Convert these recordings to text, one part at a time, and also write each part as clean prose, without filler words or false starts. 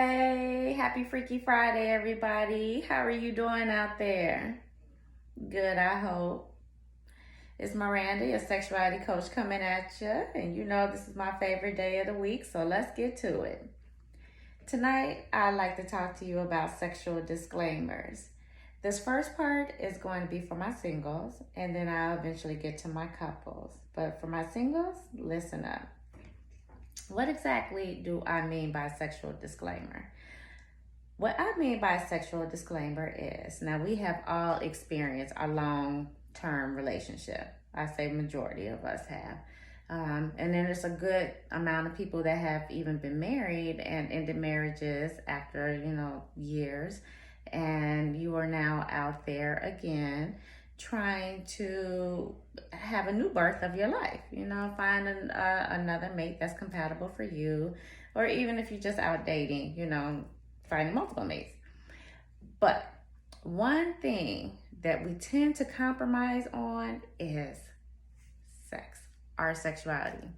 Hey, happy Freaky Friday, everybody. How are you doing out there? Good, I hope. It's Miranda, your sexuality coach, coming at you. And you know this is my favorite day of the week, so let's get to it. Tonight, I'd like to talk to you about sexual disclaimers. This first part is going to be for my singles, and then I'll eventually get to my couples. But for my singles, listen up. What exactly do I mean by sexual disclaimer? What I mean by sexual disclaimer is now we have all experienced a long term relationship. I say majority of us have. And then there's a good amount of people that have even been married and ended marriages after, years. And you are now out there again trying to have a new birth of your life, find another mate that's compatible for you. Or even if you're just out dating, finding multiple mates. But one thing that we tend to compromise on is sex, our sexuality.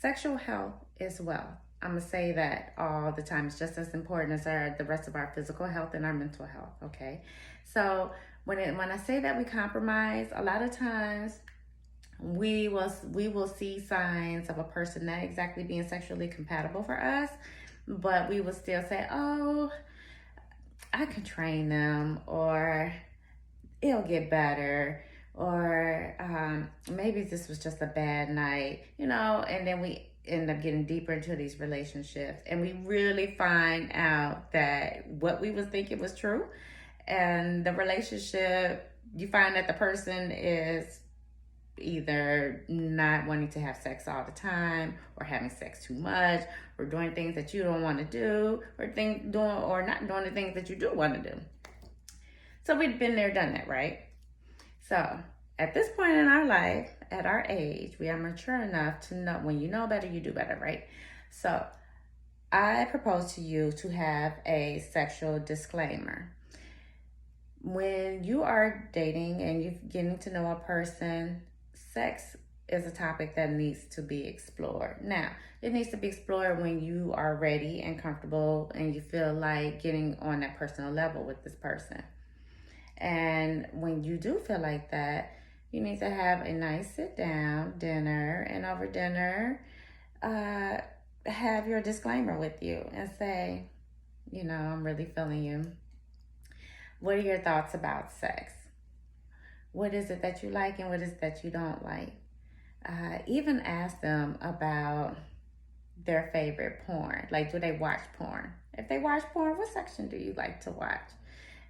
Sexual health as well. I'm going to say that all the time. It's just as important as the rest of our physical health and our mental health, okay? So when I say that we compromise, a lot of times we will see signs of a person not exactly being sexually compatible for us, but we will still say, oh, I can train them, or it'll get better, or maybe this was just a bad night, and then we end up getting deeper into these relationships, and we really find out that what we was thinking was true, and the relationship, you find that the person is either not wanting to have sex all the time, or having sex too much, or doing things that you don't want to do, or not doing the things that you do want to do. So we've been there, done that, right? So at this point in our life, at our age, we are mature enough to know when you know better, you do better, right? So I propose to you to have a sexual disclaimer. When you are dating and you're getting to know a person, sex is a topic that needs to be explored. Now, it needs to be explored when you are ready and comfortable and you feel like getting on that personal level with this person. And when you do feel like that, you need to have a nice sit down dinner, and over dinner, have your disclaimer with you and say, I'm really feeling you. What are your thoughts about sex? What is it that you like and what is it that you don't like? Even ask them about their favorite porn. Like, do they watch porn? If they watch porn, what section do you like to watch?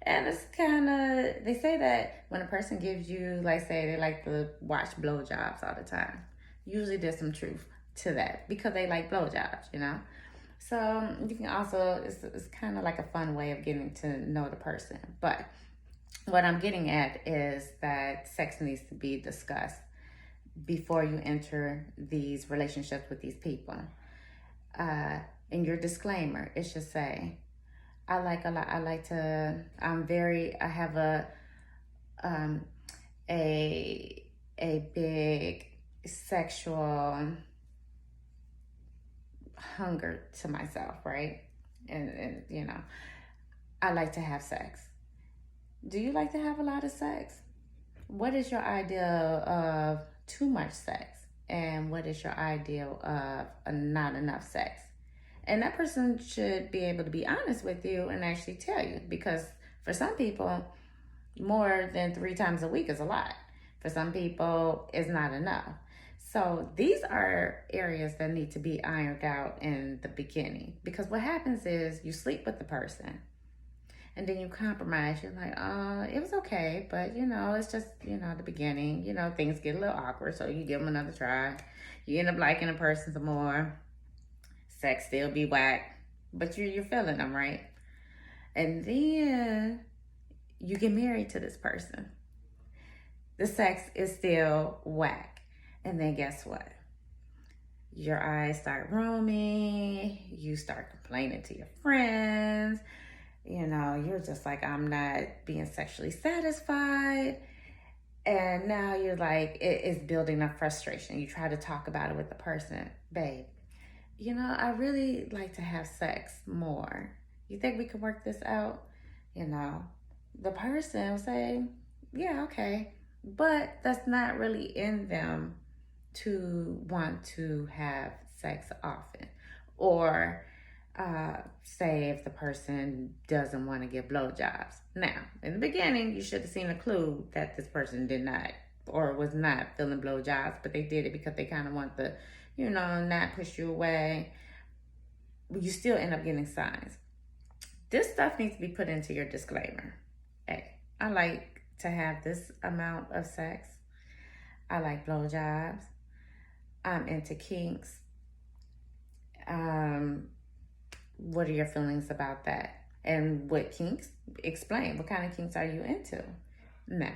And it's kind of, they say that when a person gives you, like, say they like to watch blowjobs all the time. Usually there's some truth to that because they like blowjobs, So you can also, it's kind of like a fun way of getting to know the person. But what I'm getting at is that sex needs to be discussed before you enter these relationships with these people. In your disclaimer, it should say, I have a big sexual hunger to myself, right? And I like to have sex. Do you like to have a lot of sex? What is your idea of too much sex? And what is your ideal of not enough sex? And that person should be able to be honest with you and actually tell you, because for some people, more than 3 times a week is a lot. For some people, it's not enough. So these are areas that need to be ironed out in the beginning, because what happens is you sleep with the person and then you compromise. You're like, it was okay, but it's just, the beginning, things get a little awkward. So you give them another try. You end up liking a person some more. Sex still be whack, but you're feeling them, right? And then you get married to this person. The sex is still whack. And then guess what? Your eyes start roaming. You start complaining to your friends. You're just like, I'm not being sexually satisfied. And now you're like, it's building up frustration. You try to talk about it with the person. Babe, I really like to have sex more. You think we can work this out? You know, the person will say, yeah, okay. But that's not really in them to want to have sex often. Or say if the person doesn't want to give blowjobs. Now, in the beginning, you should have seen a clue that this person did not or was not feeling blowjobs, but they did it because they kind of want the, not push you away. You still end up getting signs. This stuff needs to be put into your disclaimer. Hey, I like to have this amount of sex. I like blowjobs. I'm into kinks. What are your feelings about that? And what kinks? Explain. What kind of kinks are you into? Now,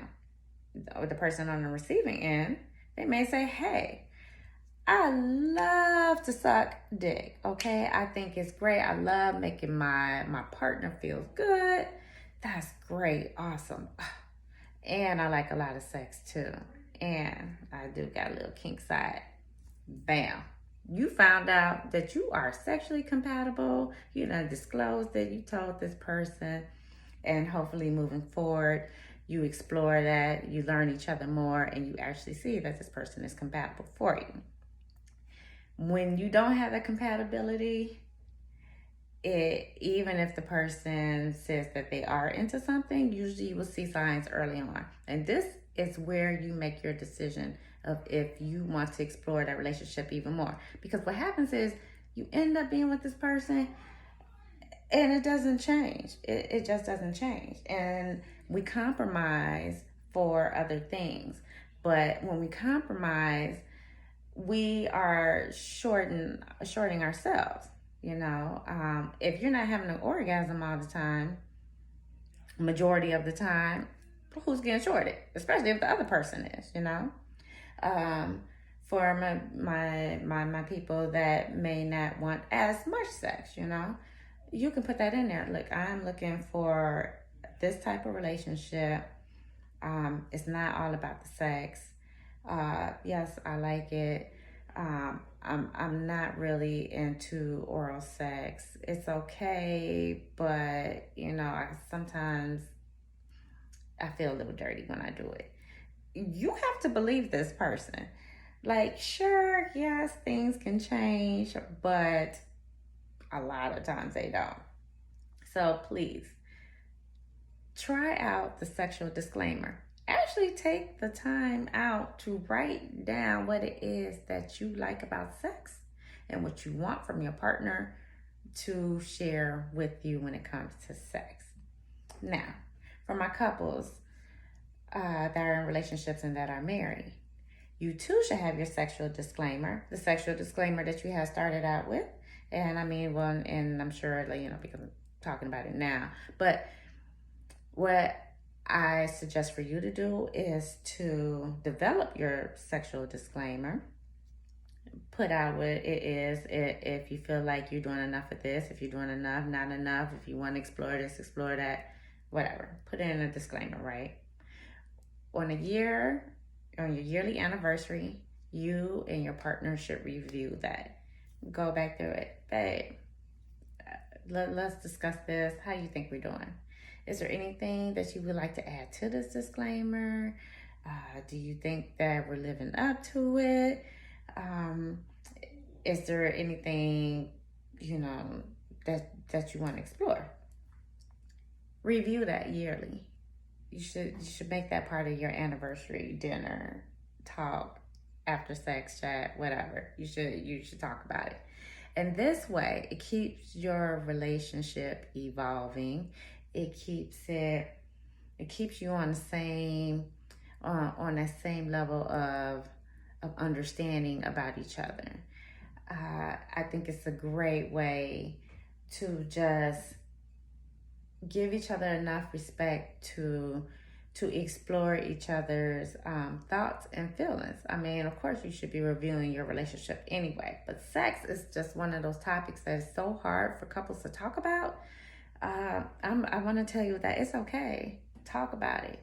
the person on the receiving end, they may say, hey, I love to suck dick, okay? I think it's great. I love making my partner feel good. That's great. Awesome. And I like a lot of sex too. And I do got a little kink side. Bam. You found out that you are sexually compatible. You done disclosed that you told this person. And hopefully moving forward, you explore that, you learn each other more, and you actually see that this person is compatible for you. When you don't have that compatibility, even if the person says that they are into something, usually you will see signs early on. And this is where you make your decision of if you want to explore that relationship even more. Because what happens is you end up being with this person and it doesn't change. It just doesn't change. And we compromise for other things. But when we compromise, we are shorting ourselves. If you're not having an orgasm all the time, majority of the time, who's getting shorted? Especially if the other person is. For my people that may not want as much sex, you can put that in there. Look, I'm looking for this type of relationship. It's not all about the sex. Yes, I like it. I'm not really into oral sex. It's okay, but sometimes I feel a little dirty when I do it. You have to believe this person. Like, sure, yes, things can change, but a lot of times they don't. So please try out the sexual disclaimer. Actually take the time out to write down what it is that you like about sex and what you want from your partner to share with you when it comes to sex. Now, for my couples that are in relationships and that are married, you too should have your sexual disclaimer, the sexual disclaimer that you have started out with. And and I'm sure, because I'm talking about it now, but what I suggest for you to do is to develop your sexual disclaimer. Put out what it is. If you feel like you're doing enough of this, if you're doing enough, not enough, if you want to explore this, explore that, whatever. Put in a disclaimer, right? On your yearly anniversary, you and your partner should review that. Go back through it. Babe, let's discuss this. How you think we're doing? Is there anything that you would like to add to this disclaimer? Do you think that we're living up to it? Is there anything, that you want to explore? Review that yearly. You should make that part of your anniversary dinner, talk, after sex chat, whatever. You should talk about it. And this way, it keeps your relationship evolving. It keeps you on that same level of understanding about each other. I think it's a great way to just give each other enough respect to explore each other's thoughts and feelings. I mean, of course, you should be reviewing your relationship anyway, but sex is just one of those topics that is so hard for couples to talk about. I want to tell you that it's okay. Talk about it.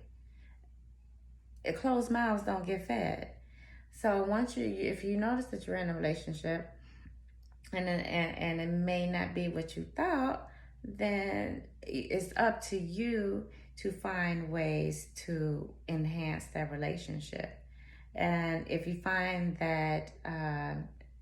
Closed mouths don't get fed. So if you notice that you're in a relationship and it may not be what you thought, then it's up to you to find ways to enhance that relationship. And if you find that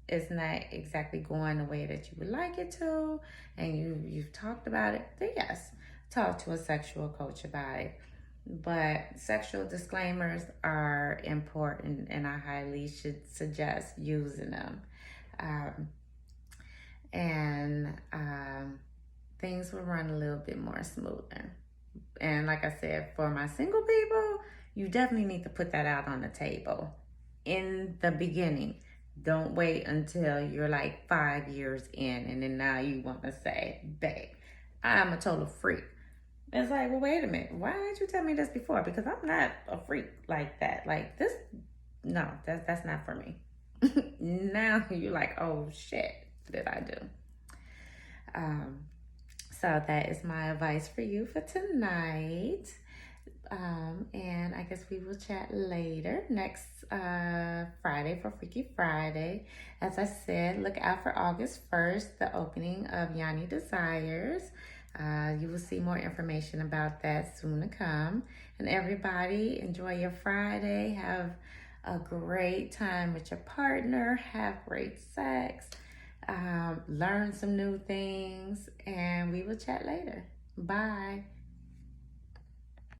it's not exactly going the way that you would like it to, and you've talked about it, then yes, talk to a sexual coach about it. But sexual disclaimers are important, and I highly should suggest using them. Um, and things will run a little bit more smoother. And like I said, for my single people, you definitely need to put that out on the table in the beginning. Don't wait until you're like 5 years in and then now you want to say, babe, I'm a total freak. It's like, well, wait a minute. Why didn't you tell me this before? Because I'm not a freak like that. Like this, no, that's not for me. Now you're like, oh shit, did I do? Um, so that is my advice for you for tonight. And I guess we will chat later next Friday for Freaky Friday. As I said, look out for August 1st, the opening of Yanni Desires. You will see more information about that soon to come. And everybody, enjoy your Friday. Have a great time with your partner. Have great sex. Learn some new things. And we will chat later. Bye.